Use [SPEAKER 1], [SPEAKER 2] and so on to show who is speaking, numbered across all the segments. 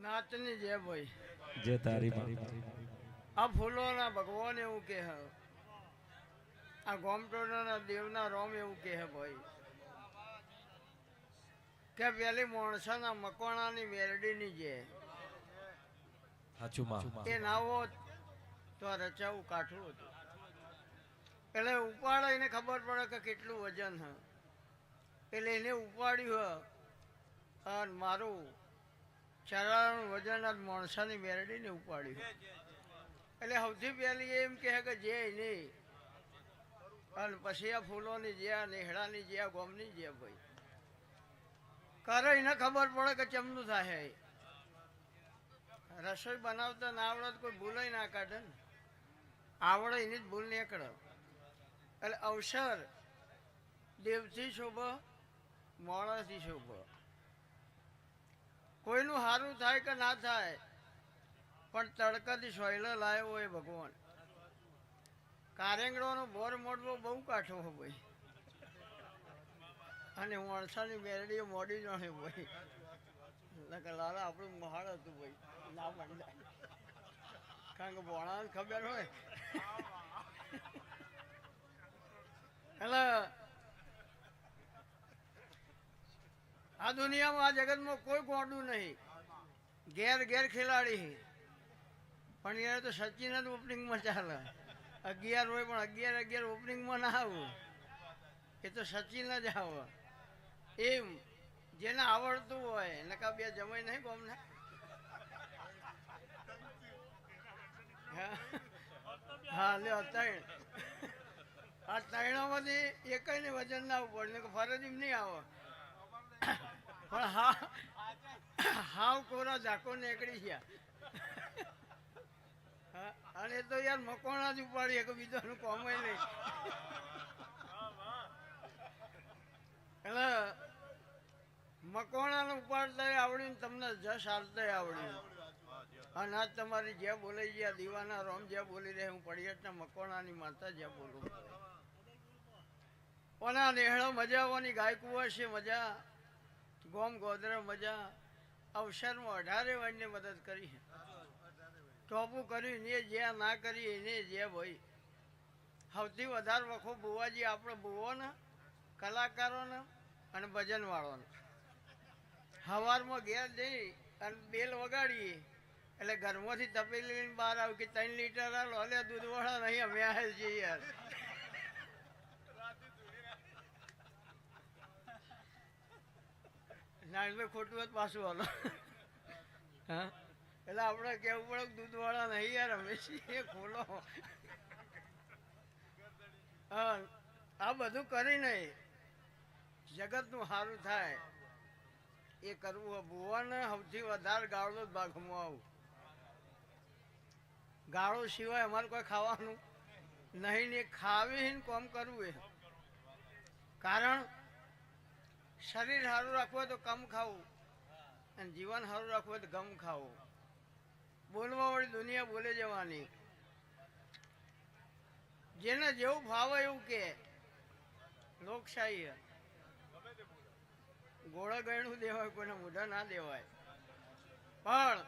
[SPEAKER 1] નાચની જે ભાઈ
[SPEAKER 2] જે તારી
[SPEAKER 1] આ ફૂલોના ભગવાન એવું કે હે, આ ગોમટોના દેવના રોમ એવું કે હે ભાઈ કે પેલી માણસાના મકોણાની મેરડીની જે
[SPEAKER 2] સાચું માં
[SPEAKER 1] એ ના હોત તો આ રચાવું કાઠું હતું. એટલે ઉપાડે એને ખબર પડે કે કેટલું વજન હ, એટલે એને ઉપાડ્યું હ અને મારું ચરાનું વજન આ માણસાની મેરડીને ઉપાડ્યું. એટલે સૌથી પહેલી એમ કહે કે જે નહીં અને પછી આ ફૂલોની જે આ નેહડાની જે આ ગોમની જે ભાઈ કરે એને ખબર પડે કે ચમનું થાય. રસોઈ બનાવતા ના આવડે તો કોઈ ભૂલાય ના કાઢે ને, આવડે એની જ ભૂલ નીકળે. એટલે અવસર દેવથી શોભ માણસથી શોભ. કોઈનું સારું થાય કે ના થાય પણ તડકાથી સોયલો લાવ્યો હોય ભગવાન. કારેંગડોનો બોર મોડવો બહુ કાઠો હોય ભાઈ, અને માણસાની મેરડીઓ મોડી જાણે ભાઈ. લાલા આપણું મહાળ હતું ભાઈ, ના મંડાય કારણ કે ભોણાને ખબર હોય. એટલે આ દુનિયામાં આ જગતમાં કોઈ ગોડું નહીં, ઘેર ઘેર ખેલાડી. પણ યાર તો સચિન જ ઓપનિંગમાં ચાલે. 11 હોય પણ 11 ઓપનિંગમાં ના આવું, એ તો સચિન જ આવે. એમ જેને આવડતું હોય નકા બે જમાઈ નહીં ગોમને. હા લ્યો ત્રણ, આ ત્રણોમાંથી એકને વજન ના ઉપડે કે ફરજ એમ નહીં આવે. પણ હાવ કોરા ઝાકો નીકળી ગયા. અને તો યાર મકોણા જ ઉપાડીએ કે બીજાનું કોમય નહીં. એટલે મકોણાને ઉપાડતા આવડ્યું, તમને જશ હાલતા આવડ્યું. અને આજ તમારી જે બોલાઈ ગયા દીવાના રોમ જે બોલી રહે, હું પડિયાટના મકોણાની માતા જે બોલું. પણ આ નેહળો મજા આવવાની, ગાયકુવા છે મજા, ગોમ ગોધરા મજા. અવસરમાં 18 વાળને મદદ કરી, ટોપું કર્યું ને જ્યાં ના કરી એને જે ભાઈ. સૌથી વધારે વખો બુવાજી આપણે બુવોને, કલાકારોને અને ભજનવાળોને. સવારમાં ઘેર જઈ અને બેલ વગાડીએ એટલે ઘરમાંથી તપેલી લઈને બહાર આવ્યું કે 3 લીટર હાલો. અલે દૂધવાળા નહીં, અમે આવે છીએ યાર. નાનભાઈ ખોટું જ પાછું હાલો. હા એટલે આપણે કેવું પડે દૂધવાળા નહીં યાર, અમે છીએ ખોલો. હા આ બધું કરીને જગતનું સારું થાય એ કરવું. ભુવાને સૌથી વધારે ગાળો જ ભાગમાં આવું. ગાળો સિવાય અમારે કોઈ ખાવાનું નહીં ને ખાવી કોમ કરવું. એ કારણ શરીર સારું રાખવું હોય તો કમ ખાવું, અને જીવન સારું રાખવું હોય તો ગમ ખાવું. બોલવા વાળી દુનિયા બોલે જવાની. જેને જેવું ભાવે એવું કે લોકશાહી ગોળા ગયણું દેવાય, કોઈને મોઢા ના દેવાય. પણ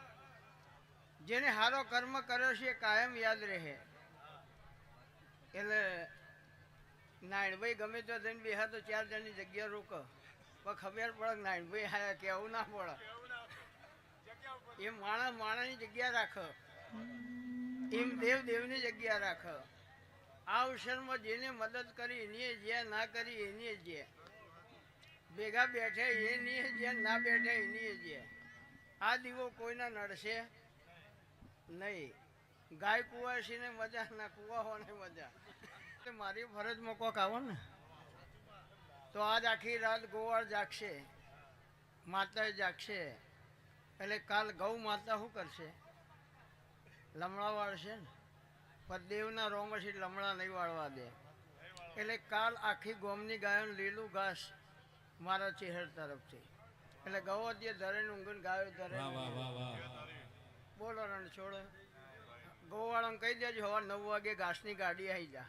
[SPEAKER 1] જેને સારો કર્મ કર્યો છે એ કાયમ યાદ રહે. એટલે નાયણભાઈ ગમે તો જઈને બેહા તો 4 જણની જગ્યા રોકો, પણ ખબર પડે કે નાયણભાઈ આયા કેવું ના પડે. એમ માણસની જગ્યા રાખો, એમ દેવની જગ્યા રાખો. આ અવસરમાં જેને મદદ કરી એની જે, ના કરી એની જે, ભેગા બેઠે એની જે, ના બેઠે એની જે. આ દીવો કોઈના નડશે નહીં. ગાય કુવાસીને મજા ના કુવાઓને મજા. મારી ફરજમાં કોક આવો ને તો આજ આખી રાત ગોવાળ જાગશે, માતા જાગશે. એટલે કાલ ગૌ માતા શું કરશે? લમણા વાળશે ને. પણ દેવના રોમ પછી લમણા નહીં વાળવા દે. એટલે કાલ આખી ગોમની ગાયોને લીલું ઘાસ મારા ચહેર તરફથી. એટલે ગવો જે ધરેને ઊંઘને ગાયો ધરે. બોલો રણ છોડો. ગોવાળાને કહી દેજો હવા 9 વાગે ઘાસની ગાડી આવી જા.